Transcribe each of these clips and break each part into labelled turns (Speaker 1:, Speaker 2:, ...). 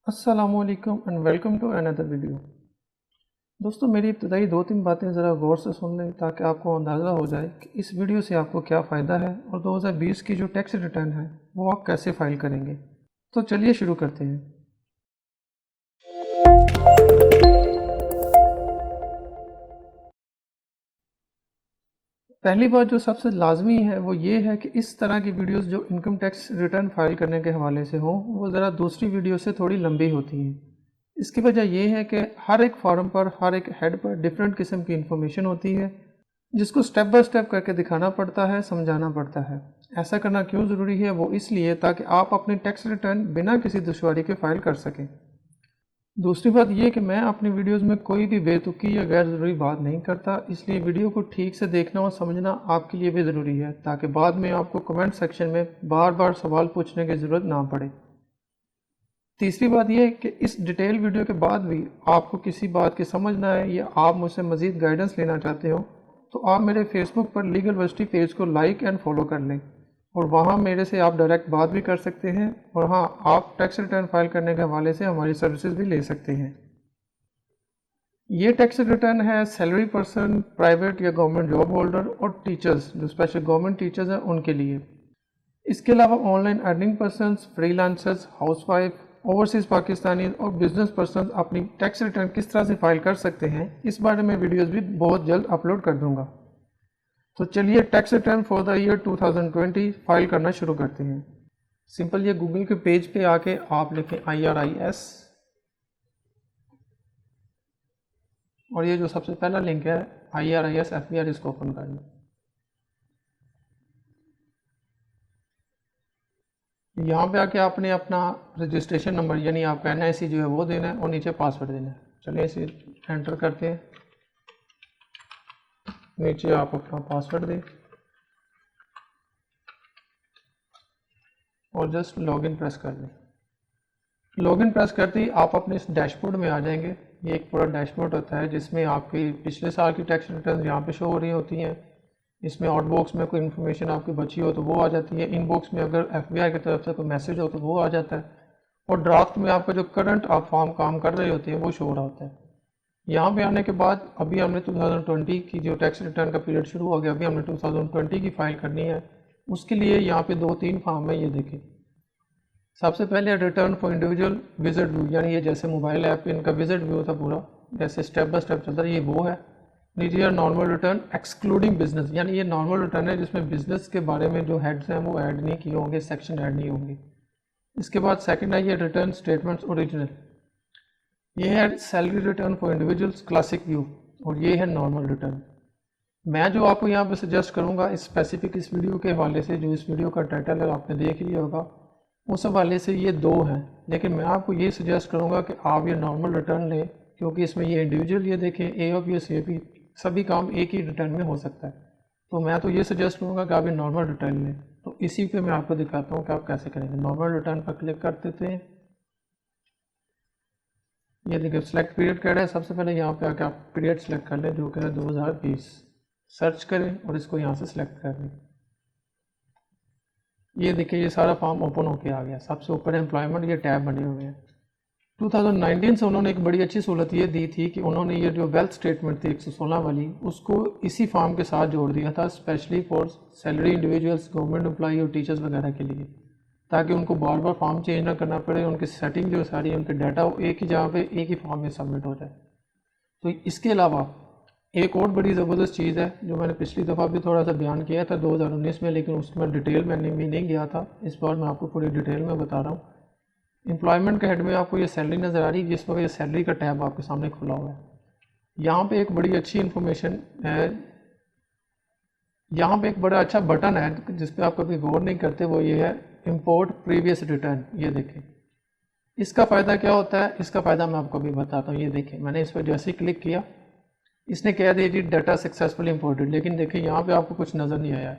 Speaker 1: अस्सलामुअलैकुम and welcome to another video. दोस्तों, मेरी इब्तदाई 2-3 बातें ज़रा गौर से सुन लें ताकि आपको अंदाज़ा हो जाए कि इस वीडियो से आपको क्या फ़ायदा है और 2020 की जो टैक्स रिटर्न है वो आप कैसे फ़ाइल करेंगे। तो चलिए शुरू करते हैं। पहली बात जो सबसे लाजमी है वो ये है कि इस तरह की वीडियोस जो इनकम टैक्स रिटर्न फाइल करने के हवाले से हो वो ज़रा दूसरी वीडियो से थोड़ी लंबी होती हैं। इसकी वजह यह है कि हर एक फॉर्म पर, हर एक हेड पर डिफरेंट किस्म की इंफॉर्मेशन होती है जिसको स्टेप बाय स्टेप करके दिखाना पड़ता है, समझाना पड़ता है। ऐसा करना क्यों ज़रूरी है? वो इसलिए ताकि आप अपनी टैक्स रिटर्न बिना किसी दुश्वारी के फाइल कर सकें। दूसरी बात यह कि मैं अपनी वीडियोस में कोई भी बेतुकी या गैर ज़रूरी बात नहीं करता, इसलिए वीडियो को ठीक से देखना और समझना आपके लिए भी ज़रूरी है ताकि बाद में आपको कमेंट सेक्शन में बार बार सवाल पूछने की ज़रूरत ना पड़े। तीसरी बात यह है कि इस डिटेल वीडियो के बाद भी आपको किसी बात की समझ ना आए या आप मुझसे मज़ीद गाइडेंस लेना चाहते हो तो आप मेरे फेसबुक पर लीगल वर्सिटी पेज को लाइक एंड फॉलो कर लें और वहाँ मेरे से आप डायरेक्ट बात भी कर सकते हैं। और हाँ, आप टैक्स रिटर्न फाइल करने के हवाले से हमारी सर्विसेज भी ले सकते हैं। ये टैक्स रिटर्न है सैलरी पर्सन, प्राइवेट या गवर्नमेंट जॉब होल्डर और टीचर्स, जो स्पेशल गवर्नमेंट टीचर्स हैं उनके लिए। इसके अलावा online earning persons, freelancers, housewife, overseas Pakistani और बिजनेस पर्सन अपनी टैक्स रिटर्न किस तरह से फाइल कर सकते हैं, इस बारे में वीडियोस भी बहुत जल्द अपलोड कर दूंगा। तो चलिए tax return for the year 2020 file करना शुरू करते हैं। सिंपल ये गूगल के पेज पे आके आप लिखें IRIS और ये जो सबसे पहला लिंक है IRIS FBR, इसको ओपन कर लें। यहाँ पे आके आपने अपना रजिस्ट्रेशन नंबर यानी आपका NIC जो है वो देना है और नीचे पासवर्ड देना है। चलिए इसे एंटर करते हैं। नीचे आप अपना पासवर्ड दें और जस्ट लॉगिन प्रेस कर दें। लॉगिन प्रेस करते ही आप अपने इस डैशबोर्ड में आ जाएंगे। ये एक पूरा डैशबोर्ड होता है जिसमें आपकी पिछले साल की टैक्स रिटर्न यहाँ पे शो हो रही होती हैं। इसमें आउटबॉक्स में कोई इन्फॉर्मेशन आपकी बची हो तो वो आ जाती है। इनबॉक्स में अगर FBI की तरफ से कोई मैसेज हो तो वो आ जाता है और ड्राफ्ट में आपका जो करंट आप फॉर्म काम कर रहे होते हैं वो शो हो रहा होता है। यहाँ पे आने के बाद अभी हमने 2020 की जो टैक्स रिटर्न का पीरियड शुरू हो गया, अभी हमने 2020 की फाइल करनी है। उसके लिए यहाँ पे 2-3 फॉर्म है, ये देखें। सबसे पहले return for individual visit view, यानी ये जैसे मोबाइल ऐप पे इनका विजिट व्यू था पूरा, जैसे स्टेप बाय स्टेप चलता है, ये वो है। नीचे नॉर्मल रिटर्न एक्सक्लूडिंग बिजनेस, यानी ये नॉर्मल रिटर्न है जिसमें बिजनेस के बारे में जो हेड्स हैं वो ऐड नहीं किए होंगे, सेक्शन ऐड नहीं होंगे। इसके बाद सेकंड है ये रिटर्न स्टेटमेंट्स ओरिजिनल, ये है salary return for individuals classic view और ये है नॉर्मल रिटर्न। मैं जो आपको यहाँ पे सजेस्ट करूँगा इस स्पेसिफिक इस वीडियो के हवाले से, जो इस वीडियो का टाइटल है आपने देख लिया होगा, उस हवाले से ये 2 हैं। लेकिन मैं आपको ये सजेस्ट करूँगा कि आप ये नॉर्मल रिटर्न लें क्योंकि इसमें ये इंडिविजुअल, ये देखें AOP CAP सभी काम एक ही रिटर्न में हो सकता है। तो मैं तो ये सजेस्ट करूँगा कि आप ये नॉर्मल रिटर्न लें। तो इसी पे मैं आपको दिखाता हूँ कि आप कैसे करेंगे। नॉर्मल रिटर्न पर क्लिक कर देते हैं। ये देखिए सिलेक्ट पीरियड कह रहा है। सबसे पहले यहाँ पे आके आप पीरियड सेलेक्ट कर लें जो कि है 2020। सर्च करें और इसको यहाँ से सिलेक्ट कर लें। ये देखिए ये सारा फॉर्म ओपन होके आ गया। सबसे ऊपर एम्प्लॉयमेंट ये टैब बने हुए हैं। 2019 से उन्होंने एक बड़ी अच्छी सहूलत ये दी थी कि उन्होंने ये जो वेल्थ स्टेटमेंट थी 116 वाली, उसको इसी फॉर्म के साथ जोड़ दिया था, specially for salary individuals, government employee और टीचर्स वगैरह के लिए, ताकि उनको बार बार फॉर्म चेंज ना करना पड़े। उनकी सेटिंग जो सारी उनके डाटा वो एक ही जगह पे एक ही फॉर्म में सबमिट हो जाए। तो इसके अलावा एक और बड़ी ज़बरदस्त चीज़ है जो मैंने पिछली दफ़ा भी थोड़ा सा बयान किया था 2019 में, लेकिन उसमें डिटेल मैंने भी नहीं गया था। इस बार मैं आपको पूरी डिटेल में बता रहा हूँ। एम्प्लॉयमेंट के हेड में आपको ये सैलरी नज़र आ रही है, जिस वक्त ये सैलरी का टैब आपके सामने खुला हुआ है। यहाँ पे एक बड़ी अच्छी इन्फॉर्मेशन है, यहाँ पे एक बड़ा अच्छा बटन है जिस पे आप कभी गौर नहीं करते, वो ये है इंपोर्ट प्रीवियस रिटर्न। ये देखें इसका फ़ायदा क्या होता है, इसका फ़ायदा मैं आपको भी बताता हूँ। ये देखें मैंने इस पर जैसे ही क्लिक किया इसने कह दिया जी डाटा सक्सेसफुली इंपोर्टेड, लेकिन देखिए यहाँ पे आपको कुछ नज़र नहीं आया।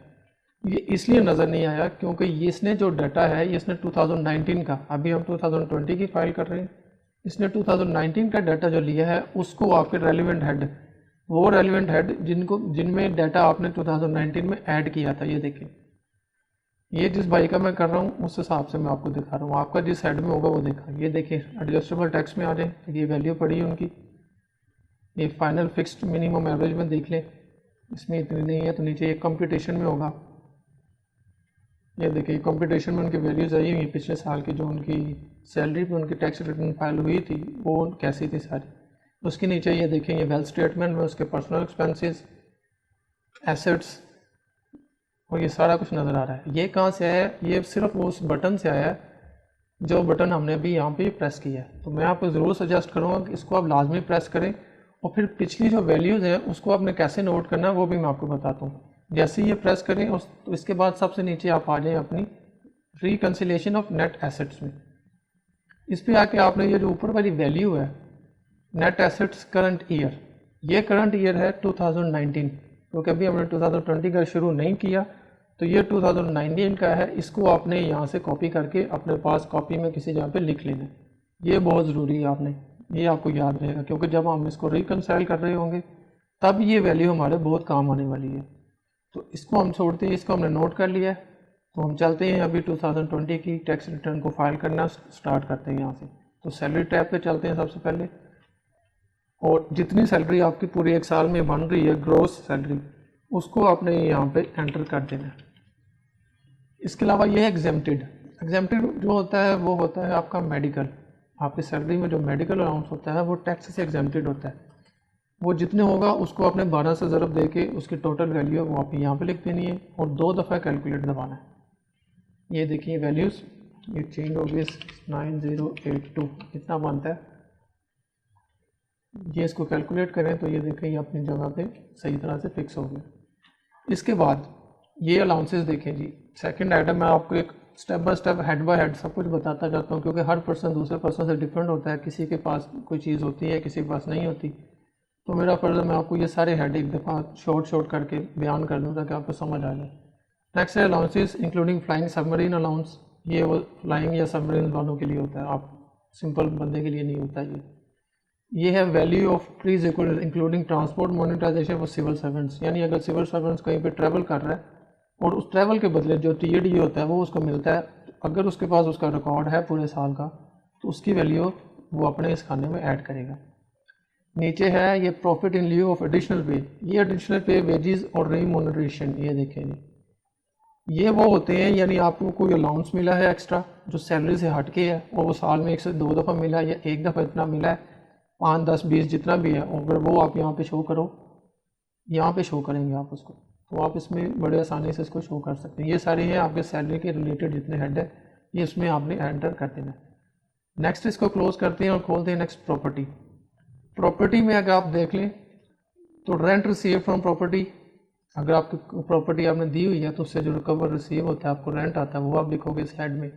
Speaker 1: ये इसलिए नज़र नहीं आया क्योंकि इसने जो डाटा है इसने 2019 का, अभी हम 2020 की फाइल कर रहे हैं, इसने 2019 का डाटा जो लिया है उसको आपके रेलिवेंट हेड, वो रेलिवेंट हेड जिनमें डाटा आपने 2019 में ऐड किया था, ये देखें ये जिस भाई का मैं कर रहा हूँ उस हिसाब से मैं आपको दिखा रहा हूँ, आपका जिस साइड में होगा वो देखा। ये देखिए एडजस्टेबल टैक्स में आ जाए, ये वैल्यू पड़ी है उनकी। ये फाइनल फिक्स्ड मिनिमम एवरेज में देख लें, इसमें इतनी नहीं है तो नीचे ये कंपटीशन में होगा। ये देखिए कंपटीशन में उनकी वैल्यूज आई हुई है पिछले साल की, जो उनकी सैलरी पे उनकी टैक्स रिटर्न फाइल हुई थी वो कैसी थी सारी। उसके नीचे ये देखें ये वेल्थ स्टेटमेंट में उसके पर्सनल एक्सपेंसेस, एसेट्स, और ये सारा कुछ नज़र आ रहा है। ये कहाँ से आया है? ये सिर्फ उस बटन से आया है जो बटन हमने अभी यहाँ पे प्रेस किया है। तो मैं आपको ज़रूर सजेस्ट करूँगा कि इसको आप लाजमी प्रेस करें, और फिर पिछली जो वैल्यूज़ हैं उसको आपने कैसे नोट करना है वो भी मैं आपको बताता हूँ। जैसे ये प्रेस करें तो इसके बाद सबसे नीचे आप आ जाएँ अपनी रिकन्सिलेशन ऑफ नेट एसेट्स में। इस पर आके आपने ये जो ऊपर वाली वैल्यू है नेट एसेट्स करंट ईयर, ये करंट ईयर है 2019, क्योंकि अभी हमने 2020 का शुरू नहीं किया, तो ये 2019 का है। इसको आपने यहाँ से कॉपी करके अपने पास कॉपी में किसी जगह पे लिख लेना है। ये बहुत ज़रूरी है, आपने ये आपको याद रहेगा, क्योंकि जब हम इसको रिकनसाइल कर रहे होंगे तब ये वैल्यू हमारे बहुत काम आने वाली है। तो इसको हम छोड़ते हैं, इसको हमने नोट कर लिया है। तो हम चलते हैं अभी 2020 की टैक्स रिटर्न को फाइल करना स्टार्ट करते हैं यहाँ से। तो सैलरी टैब पे चलते हैं सबसे पहले, और जितनी सैलरी आपकी पूरी एक साल में बन रही है ग्रोस सैलरी, उसको आपने यहाँ पे एंटर कर देना है। इसके अलावा ये है एग्जेम्प्टेड जो होता है वो होता है आपका मेडिकल। आपकी सैलरी में जो मेडिकल अलाउंस होता है वो टैक्स से एग्जेम्प्टेड होता है। वो जितने होगा उसको आपने 12 से ज़रब दे के उसकी टोटल वैल्यू है वो आप यहाँ पे लिख देनी है, और 2 दफ़ा कैलकुलेट दबाना है। ये देखिए वैल्यूज़ ये चेंज हो गई 9082 इतना बनता है। ये इसको कैलकुलेट करें तो ये देखें ये अपनी जगह पे सही तरह से फिक्स हो गया। इसके बाद ये अलाउंसेस देखें जी, सेकंड आइटम मैं आपको एक स्टेप बाय हेड सब कुछ बताता जाता हूँ, क्योंकि हर पर्सन दूसरे पर्सन से डिफरेंट होता है। किसी के पास कोई चीज़ होती है, किसी के पास नहीं होती। तो मेरा फ़र्ज़ है मैं आपको ये सारे हेड एक दफ़ा शॉर्ट करके बयान कर दूँ ताकि आपको समझ आ जाए। नेक्स्ट है allowances including flying submarine allowance. ये वो फ्लाइंग या सबमरीन वालों के लिए होता है, आप सिंपल बंदे के लिए नहीं होता ये है value of prize equal including transport monetisation for civil servants. यानी अगर सिविल सर्वेंट्स कहीं पे ट्रैवल कर रहा है और उस ट्रैवल के बदले जो टीएडी होता है वो उसको मिलता है, अगर उसके पास उसका रिकॉर्ड है पूरे साल का तो उसकी वैल्यू वो अपने इस खाने में ऐड करेगा। नीचे है ये प्रॉफिट इन लिeu ऑफ एडिशनल पे। ये एडिशनल पे वेजेस और रिमोनरेशन, ये देखेंगे ये वो होते हैं, यानी आपको कोई अलाउंस मिला है एक्स्ट्रा जो सैलरी से हट के है और वो साल में 1 से 2 दफ़ा मिला है या एक दफ़ा इतना मिला है, 5, 10, 20 जितना भी है, और अगर वो आप यहाँ पे शो करो, यहाँ पे शो करेंगे आप उसको, तो आप इसमें बड़े आसानी से इसको शो कर सकते हैं। ये सारे हैं आपके सैलरी के रिलेटेड जितने हेड है, ये इसमें आपने एंटर कर देना है। नेक्स्ट इसको क्लोज करते हैं और खोलते हैं नेक्स्ट प्रॉपर्टी। प्रॉपर्टी में अगर आप देख लें तो रेंट रिसीव फ्रॉम प्रॉपर्टी, अगर आपकी प्रॉपर्टी आपने दी हुई है तो उससे जो रिकवर रिसीव होता है आपको रेंट आता है वो आप लिखोगे इस हेड में।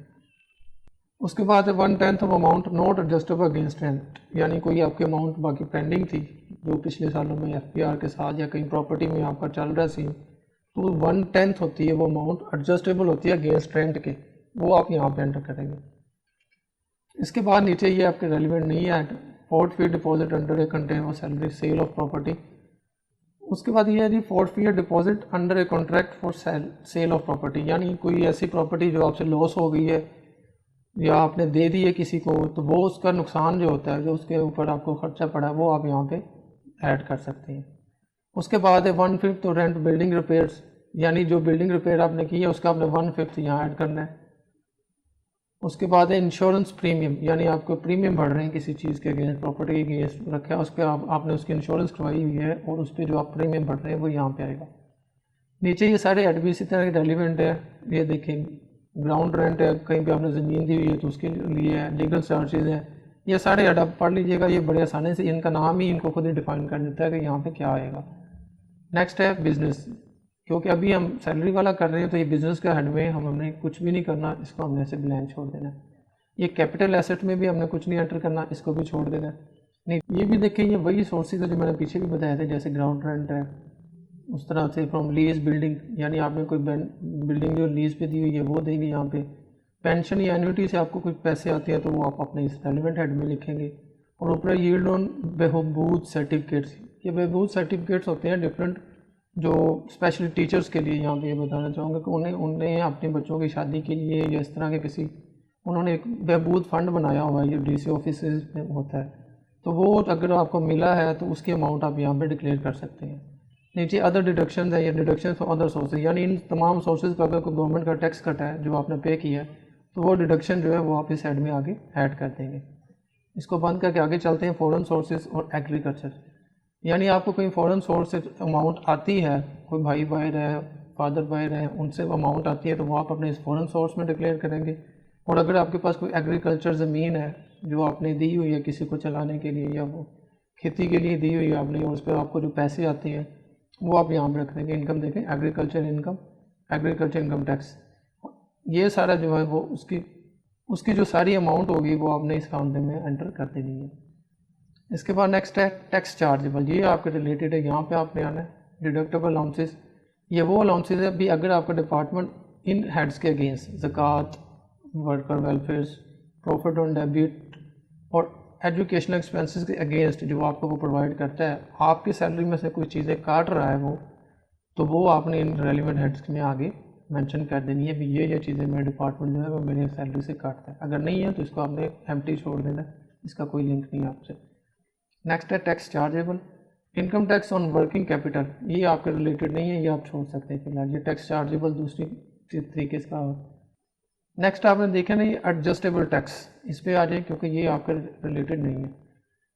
Speaker 1: उसके बाद है 1/10 of amount not adjustable against rent, यानी कोई आपकी अमाउंट बाकी पेंडिंग थी जो पिछले सालों में एफपीआर के साथ या कहीं प्रॉपर्टी में आपका चल रहा सी, तो 1/10 होती है वो अमाउंट एडजस्टेबल होती है अगेंस्ट रेंट के, वो आप यहाँ पे एंटर करेंगे। इसके बाद नीचे ये आपके रेलिवेंट नहीं है, fourth fee deposit under a contain salary sale of property. उसके बाद ये है जी fourth fee deposit under a contract for sale of property, यानी कोई ऐसी प्रॉपर्टी जो आपसे लॉस हो गई है या आपने दे दी है किसी को, तो वो उसका नुकसान जो होता है जो उसके ऊपर आपको खर्चा पड़ा है वो आप यहाँ पे ऐड कर सकते हैं। उसके बाद है 1/5 तो रेंट बिल्डिंग रिपेयर्स, यानी जो बिल्डिंग रिपेयर आपने की है उसका आपने 1/5 यहाँ ऐड करना है। उसके बाद है इंश्योरेंस प्रीमियम, यानी आपको प्रीमियम बढ़ रहे हैं किसी चीज़ के अगेंस्ट, प्रॉपर्टी के अगेंस्ट रखा है, उस पर आपने उसकी इंश्योरेंस करवाई हुई है और उस पर जो आप प्रीमियम बढ़ रहे हैं वो यहाँ पे आएगा। नीचे ये सारे एड भी इसी तरह के रेलिवेंट है, ये देखें ग्राउंड रेंट है, कहीं पे आपने ज़मीन दी हुई है तो उसके लिए है, लीगल चार्जेज हैं, ये सारे ऐड आप पढ़ लीजिएगा, ये बड़े आसानी से इनका नाम ही इनको खुद ही डिफाइन कर देता है कि यहाँ पे क्या आएगा। नेक्स्ट है बिजनेस, क्योंकि अभी हम सैलरी वाला कर रहे हैं तो ये बिजनेस का हेड में हमने कुछ भी नहीं करना, इसको हमने ऐसे ब्लैंक छोड़ देना। ये कैपिटल एसेट में भी हमने कुछ नहीं एंटर करना, इसको भी छोड़ देना। नहीं ये भी देखें ये वही सोर्सेज है जो मैंने पीछे भी बताए थे, जैसे ग्राउंड रेंट है, उस तरह से फ्रॉम लीज बिल्डिंग, यानी आपने कोई बिल्डिंग जो लीज पे दी हुई है वो देंगे यहाँ पे। पेंशन या एन्युटी से आपको कुछ पैसे आते हैं तो वो आप अपने इस रेलिवेंट हेड में लिखेंगे। और ऊपर यील्ड ऑन बहबूद सर्टिफिकेट्स, ये बहबूद सर्टिफिकेट्स होते हैं डिफरेंट जो स्पेशली टीचर्स के लिए यहाँ पे ये बताना चाहूँगा कि उन्हें उन्हें अपने बच्चों की शादी के लिए या इस तरह के किसी उन्होंने एक बहबूद फंड बनाया हुआ है, ये डीसी ऑफिस में होता है, तो वो अगर आपको मिला है तो उसकी अमाउंट आप यहाँ पे डिक्लेयर कर सकते हैं। नीचे अदर डिडक्शन है, ये डिडक्शन फॉर अदर सोर्सेज, यानी इन तमाम सोर्सेज पर अगर कोई गवर्नमेंट का टैक्स कटा है जो आपने पे किया है तो वो डिडक्शन जो है वो आप इस साइड में आगे ऐड कर देंगे। इसको बंद करके आगे चलते हैं फॉरेन सोर्सेज और एग्रीकल्चर। यानी आपको कोई फॉरेन सोर्स से अमाउंट आती है, कोई भाई बाहर है, फादर बाहर है, उनसे अमाउंट आती है तो वो आप अपने इस फॉरेन सोर्स में डिक्लेयर करेंगे। और अगर आपके पास कोई एग्रीकल्चर ज़मीन है जो आपने दी हुई है किसी को चलाने के लिए या वो खेती के लिए दी हुई है आपने, और उस पर आपको जो पैसे आते हैं वो आप यहाँ पर रख देंगे। इनकम देखें, एग्रीकल्चर इनकम टैक्स, ये सारा जो है वो उसकी जो सारी अमाउंट होगी वो आपने इस काउंटर में एंटर कर देनी है। इसके बाद नेक्स्ट है टैक्स चार्जेबल, ये आपके रिलेटेड है, यहाँ पे आपने आना है। डिडक्टेबल अलाउंसेस, ये वो अलाउंसेस है भी अगर आपका डिपार्टमेंट इन हेड्स के अगेंस्ट ज़कात, worker welfare, profit on debit और एजुकेशनल एक्सपेंसेस के अगेंस्ट जो आपको वो प्रोवाइड करता है, आपकी सैलरी में से कोई चीज़ें काट रहा है वो, तो वो आपने इन रेलिवेंट हेड्स में आगे मेंशन कर देनी है भी ये चीज़ें मेरे डिपार्टमेंट जो है वो मेरी सैलरी से काटता है। अगर नहीं है तो इसको आपने एम्प्टी छोड़ देना, इसका कोई लिंक नहीं है आपसे। नेक्स्ट है tax chargeable, income tax on working capital, ये आपके रिलेटेड नहीं है, ये आप छोड़ सकते हैं फिलहाल, ये टैक्स चार्जेबल दूसरी तरीके से का। नेक्स्ट आपने देखा ना ये एडजस्टेबल टैक्स, इस पर आ जाए क्योंकि ये आपके रिलेटेड नहीं है।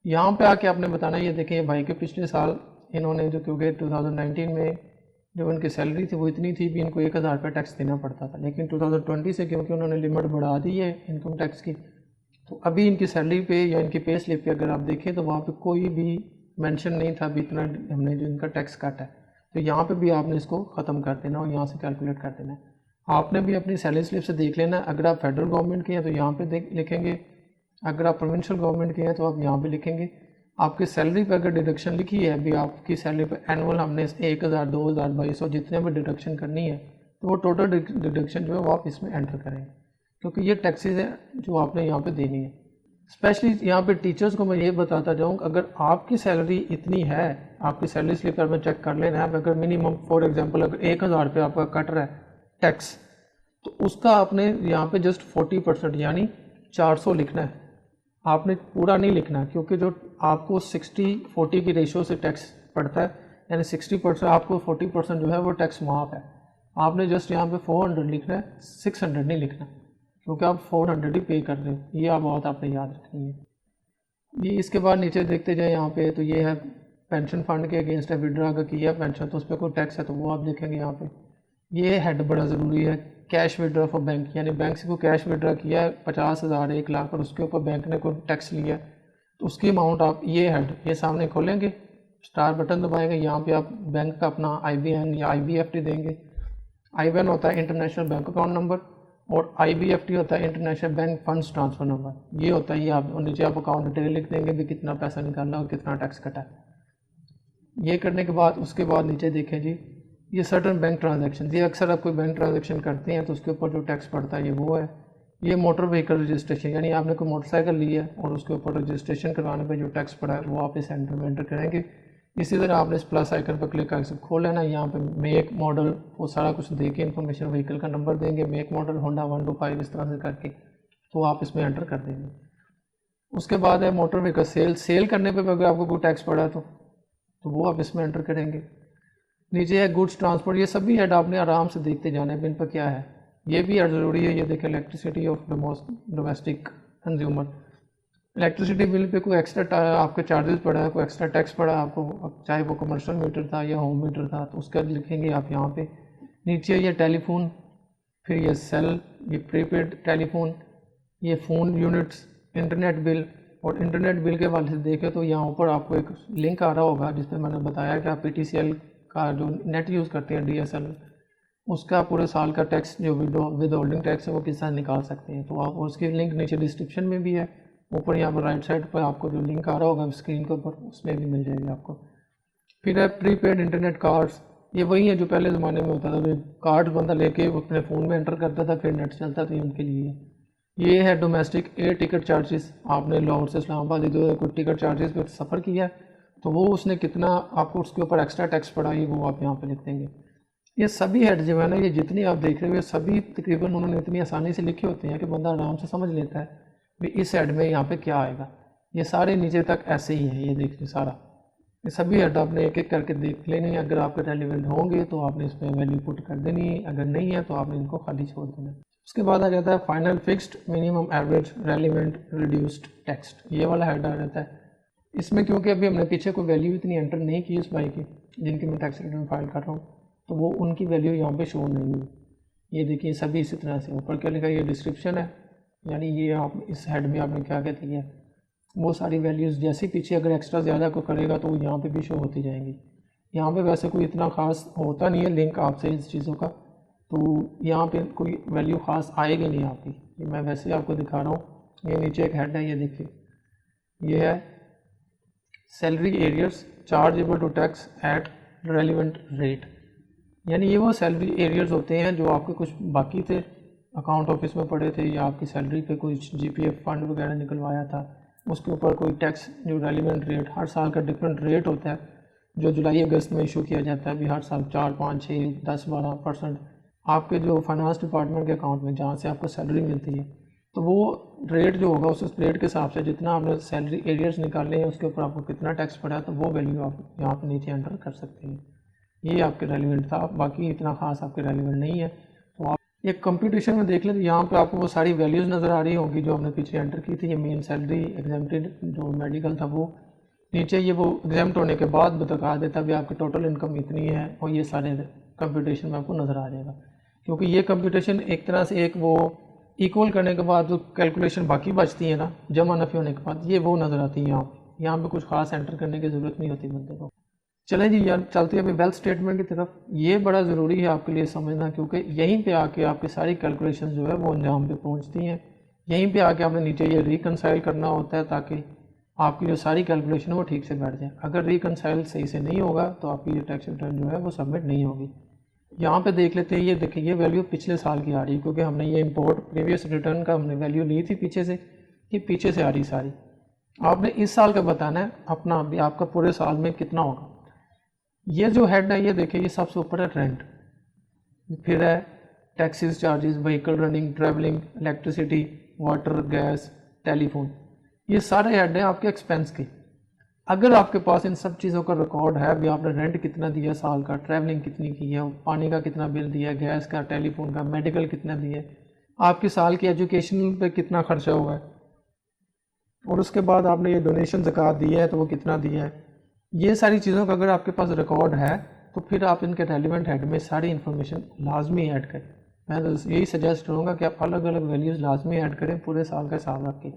Speaker 1: यहाँ पे आके आपने बताना, ये देखें ये भाई के पिछले साल इन्होंने जो, क्योंकि 2019 में जो उनकी सैलरी थी वो इतनी थी भी इनको 1000 रुपये टैक्स देना पड़ता था, लेकिन 2020 से क्योंकि उन्होंने लिमिट बढ़ा दी है इनकम टैक्स की, तो अभी इनकी सैलरी पे या इनकी पे स्लिप पे अगर आप देखें तो वहाँ पे कोई भी मेंशन नहीं था भी इतना हमने जो इनका टैक्स काटा है। तो यहाँ पे भी आपने इसको ख़त्म कर देना और यहाँ से कैलकुलेट कर देना है। आपने भी अपनी सैलरी स्लिप से देख लेना, अगर आप फेडरल गवर्नमेंट के हैं तो यहाँ पे लिखेंगे, अगर आप प्रोविंशियल गवर्नमेंट के हैं तो आप यहाँ पे लिखेंगे। आपकी सैलरी पर अगर डिडक्शन लिखी है भी आपकी सैलरी पर एनुअल हमने 1000, 2000, 2200 जितने भी डिडक्शन करनी है तो वो टोटल डिडक्शन जो है वो आप इसमें एंटर करेंगे, क्योंकि ये टैक्सेस है जो आपने यहाँ पे देनी है। स्पेशली यहाँ पे टीचर्स को मैं ये बताता जाऊँ, अगर आपकी सैलरी इतनी है, आपकी सैलरी स्लिप पर में चेक कर लेना है, अगर मिनिमम फॉर एग्जांपल अगर 1000 रुपये आपका कट रहा है टैक्स, तो उसका आपने यहाँ पे जस्ट 40% यानी 400 लिखना है, आपने पूरा नहीं लिखना, क्योंकि जो आपको 60-40 की रेशियो से टैक्स पड़ता है, यानी 60% आपको 40% जो है वो टैक्स माफ है। आपने जस्ट यहाँ पे 400 लिखना है, 600 नहीं लिखना, क्योंकि आप 400 ही पे कर रहे हो, ये आप बात आपने याद रखनी है। ये इसके बाद नीचे देखते जाए यहाँ पे, तो ये है पेंशन फंड के अगेंस्ट है, विड्रा अगर किया पेंशन तो उस पर कोई टैक्स है तो वो आप देखेंगे यहाँ पे। ये हेड बड़ा ज़रूरी है, कैश विड्रा फॉर बैंक, यानी बैंक से कोई कैश विड्रा किया है 50,000, 1 लाख और उसके ऊपर बैंक ने कोई टैक्स लिया तो उसकी अमाउंट आप ये हेड ये सामने खोलेंगे, स्टार बटन दबाएंगे, यहाँ पे आप बैंक का अपना IBN या IBFT देंगे। IBAN होता है इंटरनेशनल बैंक अकाउंट नंबर और IBFT होता है international bank funds transfer number. ये होता है, ये आप नीचे आप अकाउंट डिटेल लिख देंगे भी कितना पैसा निकालना और कितना टैक्स कटा है। ये करने के बाद उसके बाद नीचे देखें जी, ये सर्टन बैंक ट्रांजैक्शन, ये अक्सर आप कोई बैंक ट्रांजैक्शन करते हैं तो उसके ऊपर जो टैक्स पड़ता है ये वो है। ये मोटर व्हीकल रजिस्ट्रेशन, यानी आपने कोई मोटरसाइकिल ली है और उसके ऊपर रजिस्ट्रेशन करवाने पे जो टैक्स पड़ा है वो आप इस एंटर में एंटर करेंगे। इसी तरह आपने इस प्लस आइकन पर क्लिक करके खोल लेना, यहाँ पे मेक मॉडल वो सारा कुछ दे के इन्फॉर्मेशन, व्हीकल का नंबर देंगे, मेक मॉडल होंडा 125 इस तरह से करके तो आप इसमें एंटर कर देंगे। उसके बाद है मोटर व्हीकल सेल करने पर अगर आपको कोई टैक्स पड़ा तो वो आप इसमें एंटर करेंगे। नीचे है गुड्स ट्रांसपोर्ट, ये सभी हेड आपने आराम से देखते जाना है इन पर क्या है, ये भी हेड ज़रूरी है। ये देखें elasticity of domestic consumer, electricity bill pay कोई एक्स्ट्रा आपके चार्जेस पड़ा है, कोई एक्स्ट्रा टैक्स पड़ा है आपको, चाहे वो कमर्शियल मीटर था या होम मीटर था तो उसका लिखेंगे आप यहाँ पे। नीचे ये टेलीफोन, फिर ये सेल, ये प्रीपेड टेलीफोन, ये फ़ोन यूनिट्स, इंटरनेट बिल, और इंटरनेट बिल के हवाले से देखें तो यहाँ ऊपर आपको एक लिंक आ रहा होगा जिस पर मैंने बताया कि आप PTCL का जो नेट यूज़ करते हैं DSL, उसका पूरे साल का टैक्स जो विद होल्डिंग टैक्स है वो किस तरह निकाल सकते हैं, तो आप उसकी लिंक नीचे डिस्क्रिप्शन में भी है, ऊपर यहाँ पर राइट साइड पर आपको जो लिंक आ रहा होगा स्क्रीन के ऊपर उसमें भी मिल जाएगी आपको। फिर है प्रीपेड इंटरनेट कार्ड्स, ये वही है जो पहले ज़माने में होता था, तो कार्ड बंदा लेके अपने फ़ोन में एंटर करता था फिर नेट चलता था, उनके लिए। ये है डोमेस्टिक एयर टिकट चार्जेस, आपने लाहौर से इस्लामाबाद इधर कोई टिकट चार्जेस पर सफ़र किया तो वो उसने कितना आपको उसके ऊपर एक्स्ट्रा टैक्स पड़ा ये वो आप यहाँ पे लिख देंगे। ये सभी हेड जो है ना, ये जितनी आप देख रहे हो सभी तकरीबन उन्होंने इतनी आसानी से लिखे होते हैं कि बंदा आराम से समझ लेता है भी इस हेड में यहाँ पे क्या आएगा। ये सारे नीचे तक ऐसे ही है, ये देखिए सारा, ये सभी हेड आपने एक एक करके देख लेने हैं। अगर आपके रेलिवेंट होंगे तो आपने इस पर वैल्यू पुट कर देनी है, अगर नहीं है तो आपने इनको खाली छोड़ देना है। उसके बाद आ जाता है final fixed minimum average relevant reduced text, ये वाला हेड आ जाता है। इसमें क्योंकि अभी हमने पीछे कोई वैल्यू इतनी एंटर नहीं की उस भाई की जिनकी मैं टैक्स रिटर्न फाइल कर रहा हूँ, तो वो उनकी वैल्यू यहाँ पे शो नहीं हुई। ये देखिए सभी इसी तरह से ऊपर क्या लिखा है, ये डिस्क्रिप्शन है, यानी ये आप इस हेड में आपने क्या क्या दिया है वो सारी वैल्यूज़ जैसे पीछे अगर एक्स्ट्रा ज़्यादा को करेगा तो वो यहाँ पे भी शो होती जाएंगी। यहाँ पे वैसे कोई इतना ख़ास होता नहीं है लिंक आपसे इस चीज़ों का, तो यहाँ पे कोई वैल्यू ख़ास आएगी नहीं आपकी। ये मैं वैसे आपको दिखा रहा हूँ। ये नीचे एक हेड है, ये देखिए, ये है salary arrears chargeable to tax at relevant rate, यानी ये वो सैलरी एरियर्स होते हैं जो आपके कुछ बाकी थे, अकाउंट ऑफिस में पड़े थे, या आपकी सैलरी पे कुछ जीपीएफ फंड वगैरह निकलवाया था, उसके ऊपर कोई टैक्स जो रेलिवेंट रेट, हर साल का डिफरेंट रेट होता है जो जुलाई अगस्त में इशू किया जाता है। अभी हर साल 4, 5, 6, 10, 12% आपके जो फाइनेंस डिपार्टमेंट के अकाउंट में जहाँ से आपको सैलरी मिलती है, तो वो रेट जो होगा उस रेट के हिसाब से जितना आपने सैलरी एरियर्स निकाले हैं उसके ऊपर आपको कितना टैक्स पड़ा है, तो वो वैल्यू आप यहाँ पर नीचे एंटर कर सकते हैं। ये आपके रेलिवेंट था, बाकी इतना खास आपके रेलिवेंट नहीं है। तो आप एक कंप्यूटेशन में देख लें तो यहाँ पे आपको वो सारी वैल्यूज़ नज़र आ रही होंगी जो हमने पीछे एंटर की थी। ये मेन सैलरी, एग्जेम्प्टेड जो मेडिकल था वो, नीचे ये वो एग्जाम्प्ट होने के बाद बता देता भी आपकी टोटल इनकम इतनी है, और ये सारे कंप्यूटेशन में आपको नज़र आ जाएगा। क्योंकि ये कंप्यूटेशन एक तरह से एक वो इक्वल करने के बाद जो कैलकुलेशन बाकी बचती है ना जमा नफ़ी होने के बाद, ये वो नज़र आती है यहाँ पे कुछ खास एंटर करने की ज़रूरत नहीं होती बंदे को। चलें जी यार, चलते हैं अभी वेल्थ स्टेटमेंट की तरफ। ये बड़ा ज़रूरी है आपके लिए समझना, क्योंकि यहीं पे आके आपकी सारी कैलकुलेशन जो है वो अंजाम पे पहुंचती हैं। यहीं पे आके आपने नीचे ये रिकनसाइल करना होता है ताकि आपकी जो सारी कैलकुलेशन है वो ठीक से बैठ जाए। अगर रिकनसाइल सही से नहीं होगा तो आपकी ये टैक्स रिटर्न जो है वो सबमिट नहीं होगी। यहाँ पे देख लेते हैं, ये देखिए ये वैल्यू पिछले साल की आ रही है, क्योंकि हमने ये इम्पोर्ट प्रीवियस रिटर्न का हमने वैल्यू ली थी पीछे से, ये पीछे से आ रही सारी। आपने इस साल का बताना है अपना भी आपका पूरे साल में कितना होगा। ये जो हेड है ये देखिए, ये सबसे ऊपर है रेंट, फिर है taxes, charges, vehicle running, travelling, electricity, water, gas, telephone, ये सारे हेड हैं आपके एक्सपेंस के। अगर आपके पास इन सब चीज़ों का रिकॉर्ड है भी, आपने रेंट कितना दिया साल का, ट्रैवलिंग कितनी की है, पानी का कितना बिल दिया है, गैस का, टेलीफोन का, मेडिकल कितना दिया है, आपकी साल की एजुकेशन पे कितना खर्चा हुआ है, और उसके बाद आपने ये डोनेशन ज़कात दी है तो वो कितना दिया है, ये सारी चीज़ों का अगर आपके पास रिकॉर्ड है तो फिर आप इनके रेलिवेंट हेड में सारी इन्फॉर्मेशन लाजमी ऐड करें। मैं तो यही सजेस्ट करूँगा कि आप अलग अलग वैल्यूज़ लाजमी ऐड करें पूरे साल का हिसाब रख के।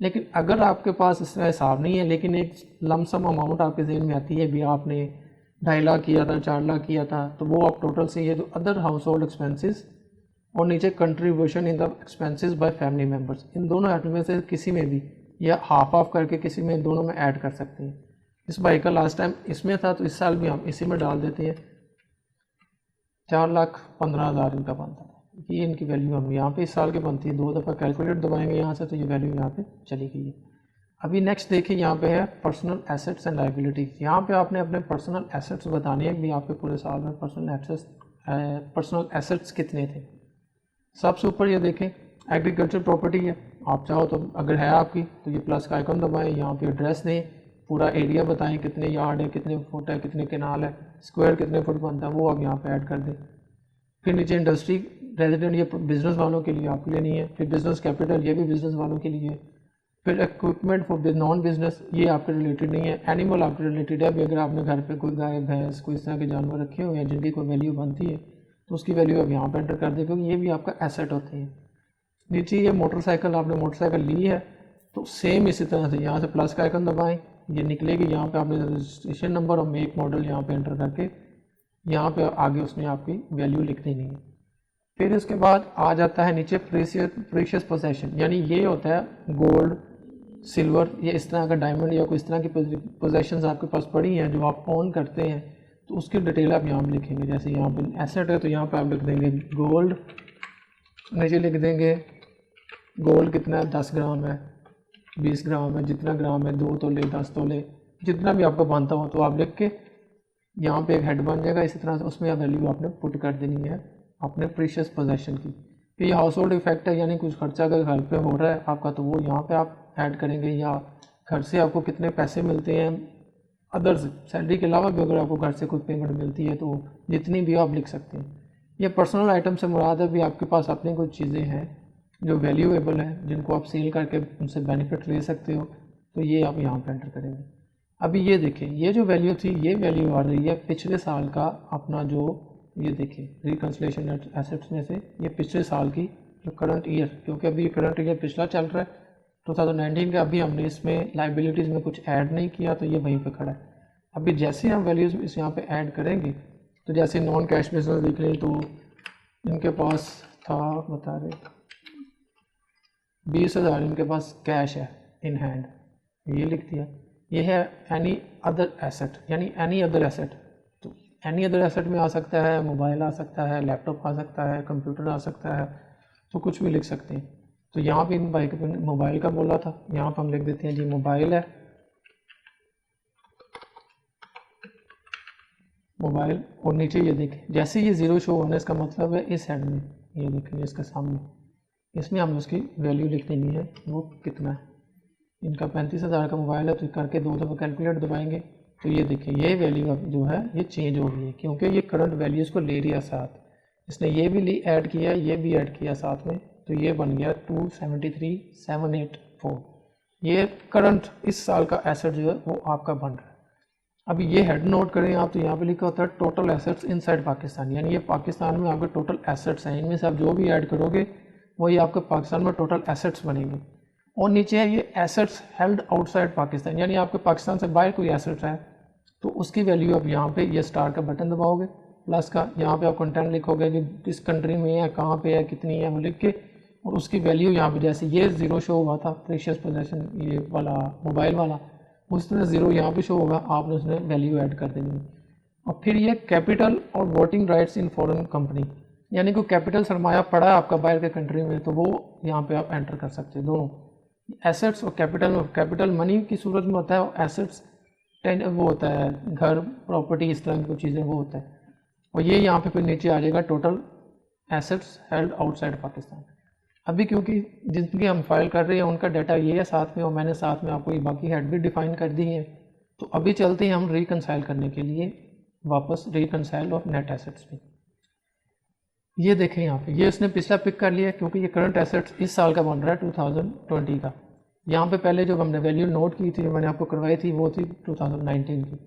Speaker 1: लेकिन अगर आपके पास इसका हिसाब नहीं है, लेकिन एक लमसम अमाउंट आपके जहन में आती है भी आपने 2.5 लाख किया था, 4 लाख किया था, तो वो आप टोटल से ये जो अदर हाउस होल्ड एक्सपेंसिस और नीचे contribution in the expenses by family members, इन दोनों ऐड में से किसी में भी या हाफ ऑफ करके किसी में दोनों में ऐड कर सकते हैं। इस भाई का लास्ट टाइम इसमें था तो इस साल भी हम इसी में डाल देते हैं। 4,15,000 इनका बनता है, ये इनकी वैल्यू हम यहाँ पे इस साल की बनती है। 2 दफ़ा कैलकुलेट दबाएंगे यहाँ से तो ये वैल्यू यहाँ पे चली गई है। अभी नेक्स्ट देखिए, यहाँ पे है पर्सनल एसेट्स एंड लायबिलिटीज़। यहाँ पे आपने अपने पर्सनल एसेट्स बताने हैं भी आपके पूरे साल में पर्सनल एसेट्स कितने थे। सबसे ऊपर ये देखें एग्रीकल्चर प्रॉपर्टी है, आप चाहो तो अगर है आपकी तो ये प्लस का आइकन दबाएं, यहाँ पे एड्रेस दें, पूरा एरिया बताएं कितने यार्ड है, कितने फुट है, कितने केनाल है, स्क्वायर कितने फुट बनता है, वो आप यहाँ पे ऐड कर दें। फिर नीचे इंडस्ट्री रेजिडेंट, ये बिज़नेस वालों के लिए आपके लिए नहीं है। फिर बिज़नेस कैपिटल, ये भी बिज़नेस वालों के लिए है। फिर इक्विपमेंट फॉर नॉन बिजनेस, ये आपके रिलेटेड नहीं है। एनिमल आपके रिलेटेड है, अभी अगर आपने घर पे कोई गाय, भैंस, कोई इस तरह के जानवर रखे हुए हैं जिनकी कोई वैल्यू बनती है तो उसकी वैल्यू आप यहाँ पर एंटर कर दें, क्योंकि ये भी आपका एसेट होते हैं। नीचे ये मोटरसाइकिल, आपने मोटरसाइकिल ली है तो सेम इसी तरह से यहाँ से प्लस का आइकन दबाएं, ये निकलेगी। यहाँ पे आपने रजिस्ट्रेशन नंबर और मेक मॉडल यहाँ पे एंटर करके यहाँ पे आगे उसने आपकी वैल्यू लिख देनी है। फिर इसके बाद आ जाता है नीचे प्रीशियस पोजेशन, यानी ये होता है गोल्ड, सिल्वर, ये इस तरह का डायमंड या कोई इस तरह की पोजेशंस आपके पास पड़ी हैं जो आप ओन करते हैं, तो उसकी डिटेल आप यहाँ पे लिखेंगे। जैसे यहाँ पे एसेट है तो यहाँ पे आप लिख देंगे गोल्ड, नीचे लिख देंगे गोल्ड कितना है, 10 ग्राम है, 20 ग्राम है, जितना ग्राम है, 2 तोले, 10 तोले, जितना भी आपको बनता हो तो आप लिख के यहाँ पे एक हेड बन जाएगा। इसी तरह से उसमें वैल्यू आपने पुट कर देनी है अपने प्रीशियस पोजेशन की। फिर ये हाउस होल्ड इफेक्ट है, यानी कुछ खर्चा अगर घर पे हो रहा है आपका तो वो यहाँ पे आप ऐड करेंगे, या घर से आपको कितने पैसे मिलते हैं अदर्स सैलरी के अलावा भी अगर आपको घर से कुछ पेमेंट मिलती है तो जितनी भी आप लिख सकते हैं। ये पर्सनल आइटम से मुराद है भी आपके पास अपनी कुछ चीज़ें हैं जो वैल्यूएबल हैं जिनको आप सेल करके उनसे बेनिफिट ले सकते हो, तो ये आप यहाँ पर एंटर करेंगे। अभी ये देखें, ये जो वैल्यू थी ये वैल्यू आ रही है पिछले साल का अपना जो, ये देखिए रिकंसिलिएशन एसेट्स में से ये पिछले साल की जो करंट ईयर, क्योंकि अभी करंट ईयर पिछला चल रहा है 2019 का, अभी हमने इसमें लाइबिलिटीज़ में कुछ ऐड नहीं किया तो ये वहीं पे खड़ा है। अभी जैसे हम वैल्यूज़ इस यहाँ पे ऐड करेंगे तो जैसे नॉन कैश बिजनेस देख लें तो इनके पास था, बता रहे 20,000 इनके पास कैश है इन हैंड, ये लिख दिया। ये है एनी अदर एसेट, यानी एनी अदर एसेट, तो एनी अदर एसेट में आ सकता है मोबाइल आ सकता है, लैपटॉप आ सकता है, कंप्यूटर आ सकता है, तो कुछ भी लिख सकते हैं। तो यहाँ पे इन बाइक मोबाइल का बोला था, यहाँ पर हम लिख देते हैं जी मोबाइल है, मोबाइल। और नीचे ये देखें जैसे ये ज़ीरो शो होने इसका मतलब है इस हेड में, ये देखेंगे इसके सामने, इसमें हमें उसकी वैल्यू लिख देनी है वो कितना है। इनका 35,000 का मोबाइल है तो करके 2 दफ़ा कैलकुलेट दबाएंगे तो ये देखिए ये वैल्यू अब जो है ये चेंज हो गई है, क्योंकि ये करंट वैल्यूज़ को ले लिया साथ, इसने ये भी ऐड किया, ये भी ऐड किया साथ में, तो ये बन गया 273,784। ये करंट इस साल का एसेट जो है वो आपका बन रहा है। अभी ये हेड नोट करें आप, तो यहाँ पे लिखा होता है टोटल एसेट्स इनसाइड पाकिस्तान, यानी ये पाकिस्तान में आपके टोटल एसेट्स हैं, इनमें से आप जो भी ऐड करोगे वही आपके पाकिस्तान में टोटल एसेट्स बनेंगे। और नीचे है ये एसेट्स हेल्ड आउटसाइड पाकिस्तान, यानी आपके पाकिस्तान से बाहर कोई एसेट्स है तो उसकी वैल्यू आप यहाँ पे ये स्टार का बटन दबाओगे प्लस का, यहाँ पे आप कंटेंट लिखोगे कि किस कंट्री में है, कहाँ पे है, कितनी है वो लिख के, और उसकी वैल्यू यहाँ पे जैसे ये ज़ीरो शो हुआ था प्रीशियस पोजेशन ये वाला मोबाइल वाला, उस तरह ज़ीरो यहाँ पे शो होगा, आपने उसमें वैल्यू ऐड कर देनी है। और फिर ये कैपिटल और voting rights in foreign company, यानी कोई कैपिटल सरमाया पड़ा है आपका बाहर के कंट्री में तो वो यहाँ पे आप एंटर कर सकते हैं दोनों एसेट्स और कैपिटल मनी की सूरत में होता है, और एसेट्स वो होता है घर प्रॉपर्टी इस तरह की कुछ चीज़ें वो होता है। और ये यहाँ पे फिर नीचे आ जाएगा total assets held outside Pakistan. अभी क्योंकि जिनकी हम फाइल कर रहे हैं उनका डाटा ये है साथ में, और मैंने साथ में आपको ये बाकी हेड भी डिफाइन कर दी है, तो अभी चलते हैं हम रिकनसाइल करने के लिए वापस रिकनसाइल ऑफ नेट एसेट्स में। ये देखें यहाँ पे ये उसने पिछला पिक कर लिया क्योंकि ये करंट एसेट्स इस साल का बन रहा है 2020 का। यहाँ पे पहले जो हमने वैल्यू नोट की थी जो मैंने आपको करवाई थी वो थी 2019 की।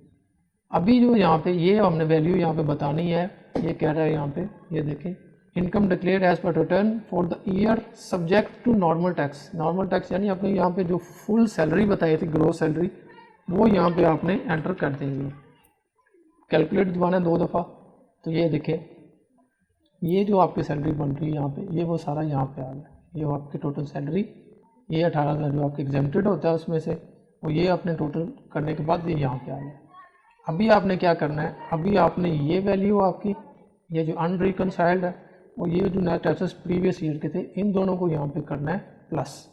Speaker 1: अभी जो यहाँ पे ये हमने वैल्यू यहाँ पे बतानी है, ये कह रहा है यहाँ पे, ये देखें income declare as per return for the year subject to normal tax. Normal tax यानी आपने यहाँ पे जो फुल सैलरी बताई थी ग्रोस सैलरी वो यहाँ पे आपने एंटर कर देंगे, कैलकुलेट दबाना 2 दफ़ा। तो ये देखें ये जो आपकी सैलरी बन रही है यहाँ पे ये वो सारा यहाँ पे आ गया, ये वो आपकी टोटल सैलरी, ये 18,000 जो आपके एग्जेम्प्टेड होता है उसमें से वो ये आपने टोटल करने के बाद ये यहाँ पे आ गया। अभी आपने क्या करना है, अभी आपने ये वैल्यू आपकी ये जो अनरिकनसाइल्ड है और ये जो नेट एसेट्स प्रीवियस ईयर के थे इन दोनों को यहाँ पे करना है प्लस,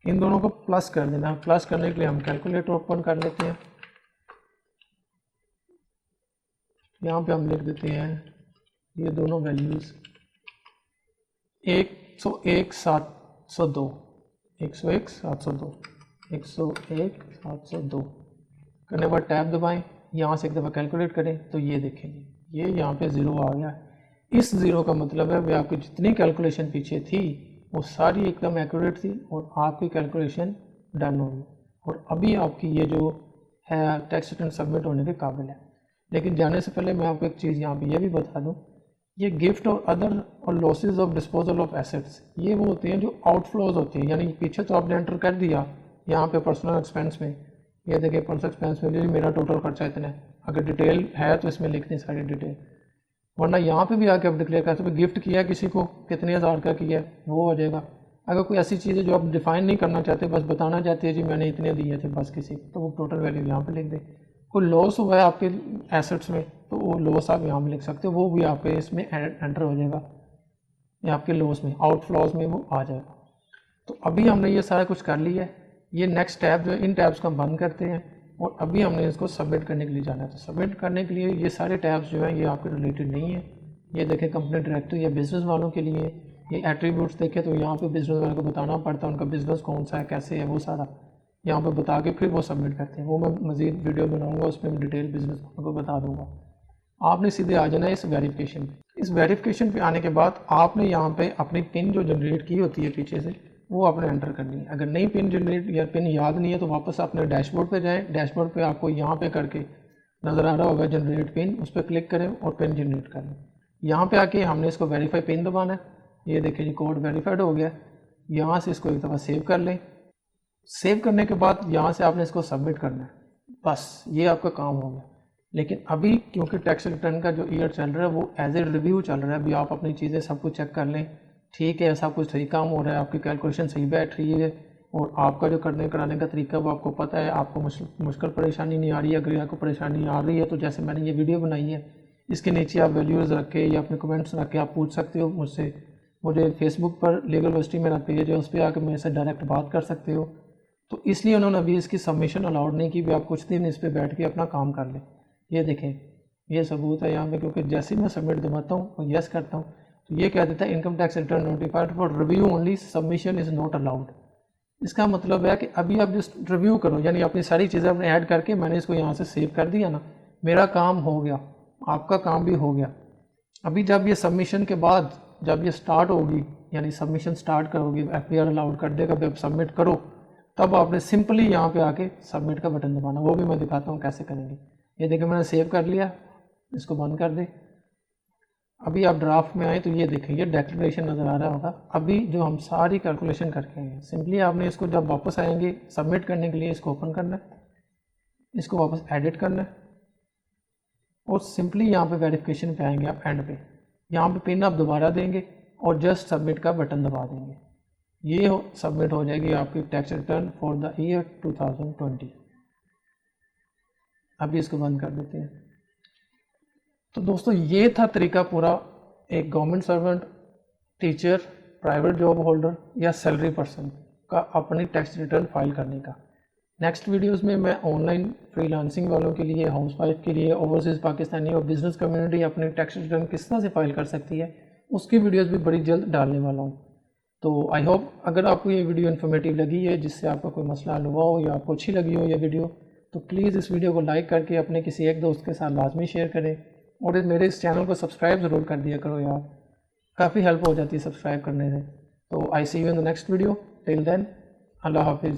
Speaker 1: इन दोनों को प्लस कर देना है। प्लस करने के लिए हम कैलकुलेटर ओपन कर लेते हैं, यहाँ पे हम लिख देते हैं ये दोनों वैल्यूज़ 101,702 101,702 101,702 करने के बाद टैब दबाएं, यहाँ से एक दफ़ा कैलकुलेट करें तो ये देखेंगे ये यहाँ पे ज़ीरो आ गया। इस ज़ीरो का मतलब है वे आपकी जितनी कैलकुलेशन पीछे थी वो सारी एकदम एक्यूरेट थी और आपकी कैलकुलेशन डन होगी और अभी आपकी ये जो है टैक्स रिटर्न सबमिट होने के काबिल है। लेकिन जाने से पहले मैं आपको एक चीज़ यहाँ पे ये भी बता दूँ, ये गिफ्ट और अदर और losses of disposal of assets ये वो होते हैं जो आउटफ्लोज होती हैं, यानी पीछे तो आपने एंटर कर दिया यहाँ पे पर्सनल एक्सपेंस में, ये देखिए पर्सनल एक्सपेंस में भी मेरा टोटल खर्चा इतना है, अगर डिटेल है तो इसमें लिख दें सारी डिटेल, वरना यहाँ पे भी आके आप डिक्लेयर कर सकते, गिफ्ट किया किसी को कितने हज़ार का किया वो हो जाएगा। अगर कोई ऐसी चीज़ है जो आप डिफाइन नहीं करना चाहते बस बताना चाहते हैं जी मैंने इतने दिए थे बस किसी तो वो टोटल वैल्यू यहाँ पे लिख दें। कोई लॉस हुआ है आपके एसेट्स में तो वो लॉस आप यहाँ पे लिख सकते हो, वो भी आपके इसमें एंटर हो जाएगा या आपके लॉस में आउटफ्लोज में वो आ जाएगा। तो अभी हमने ये सारा कुछ कर लिया है। ये नेक्स्ट टैब जो है इन टैब्स को हम बंद करते हैं, और अभी हमने इसको सबमिट करने के लिए जाना है। तो सबमिट करने के लिए ये सारे टैब्स जो हैं ये आपके रिलेटेड नहीं है। ये देखें कंपनी डायरेक्टर या बिज़नेस वालों के लिए। ये एट्रीब्यूट्स देखें तो यहाँ पे बिज़नेस वालों को बताना पड़ता है उनका बिज़नेस कौन सा है, कैसे है, वो सारा यहाँ पे बता के फिर वो सबमिट करते हैं। वो मैं मज़ीद वीडियो बनाऊँगा, उसमें मैं डिटेल बिज़नेस वालों को बता दूँगा। आपने सीधे आ जाना है इस वेरिफिकेशन पे। इस वेरिफिकेशन पे आने के बाद आपने यहाँ पे अपनी पिन जो जनरेट की होती है पीछे से वो आपने एंटर करनी है। अगर नहीं पिन जनरेट या पिन याद नहीं है तो वापस अपने डैशबोर्ड पे जाएं। डैशबोर्ड पे आपको यहाँ पे करके नज़र आ रहा होगा जनरेट पिन, उस पर क्लिक करें और पिन जनरेट कर लें। यहाँ पे आके हमने इसको वेरीफाई पिन दबाना है। ये देखें जी कोड वेरीफाइड हो गया। यहाँ से इसको एक दफ़ा सेव कर लें। सेव करने के बाद यहाँ से आपने इसको सबमिट करना है, बस ये आपका काम हो गया। लेकिन अभी क्योंकि टैक्स रिटर्न का जो ईयर चल रहा है वो एज ए रिव्यू चल रहा है। अभी आप अपनी चीज़ें सब कुछ चेक कर लें, ठीक है सब कुछ सही काम हो रहा है, आपकी कैलकुलेशन सही बैठ रही है और आपका जो करने कराने का तरीका वो आपको पता है, आपको मुश्किल परेशानी नहीं आ रही है। अगर आपको परेशानी आ रही है तो जैसे मैंने ये वीडियो बनाई है इसके नीचे आप वैल्यूज़ रख के या अपने कमेंट्स रख के आप पूछ सकते हो मुझसे। मुझे फेसबुक पर लीगल यूनिवर्सिटी मेरा पेज है, उस पर आकर मेरे से डायरेक्ट बात कर सकते हो। तो इसलिए उन्होंने अभी इसकी सबमिशन अलाउड नहीं की भी आप कुछ दिन इस पर बैठ के अपना काम कर लें। ये देखें ये सबूत है यहाँ पे, क्योंकि जैसे ही मैं सबमिट दबाता हूँ और यस करता हूँ तो ये कह देता है income tax return notified for review only, submission is not allowed. इसका मतलब है कि अभी आप जस्ट रिव्यू करो, यानी अपनी सारी चीज़ें अपने ऐड करके मैंने इसको यहाँ से सेव कर दिया ना, मेरा काम हो गया, आपका काम भी हो गया। अभी जब ये सबमिशन के बाद जब ये स्टार्ट होगी, यानी सबमिशन स्टार्ट करोगे, FBR अलाउड कर देगा, अब सबमिट करो, तब आपने सिंपली यहाँ पे आके सबमिट का बटन दबाना। वो भी मैं दिखाता हूँ कैसे करेंगे। ये देखिए मैंने सेव कर लिया, इसको बंद कर दे। अभी आप ड्राफ्ट में आए तो ये देखें ये डेक्लेरेशन नज़र आ रहा होगा। अभी जो हम सारी कैलकुलेशन करके आए हैं, सिंपली आपने इसको जब वापस आएंगे सबमिट करने के लिए इसको ओपन करना है, इसको वापस एडिट करना है और सिंपली यहाँ पे वेरिफिकेशन पे आएंगे आप एंड पे, यहाँ पे पिन आप दोबारा देंगे और जस्ट सबमिट का बटन दबा देंगे। ये सबमिट हो जाएगी आपकी tax return for the year 2020। अभी इसको बंद कर देते हैं। तो दोस्तों ये था तरीका पूरा एक government servant, teacher, private job holder या सैलरी पर्सन का अपनी टैक्स रिटर्न फाइल करने का। नेक्स्ट वीडियोस में मैं ऑनलाइन फ्रीलांसिंग वालों के लिए, हाउसवाइफ के लिए, ओवरसीज़ पाकिस्तानी और बिज़नेस कम्युनिटी अपनी टैक्स रिटर्न किस तरह से फाइल कर सकती है उसकी वीडियोस भी बड़ी जल्द डालने वाला हूँ। तो आई होप अगर आपको ये वीडियो इन्फॉर्मेटिव लगी है, जिससे आपका कोई मसला हल हुआ हो या आपको अच्छी लगी हो ये वीडियो, तो प्लीज़ इस वीडियो को लाइक करके अपने किसी एक दोस्त के साथ लाजमी शेयर करें और मेरे इस चैनल को सब्सक्राइब ज़रूर कर दिया करो यार, काफ़ी हेल्प हो जाती है सब्सक्राइब करने से। तो I see you in the next video, till then अल्लाह हाफिज़।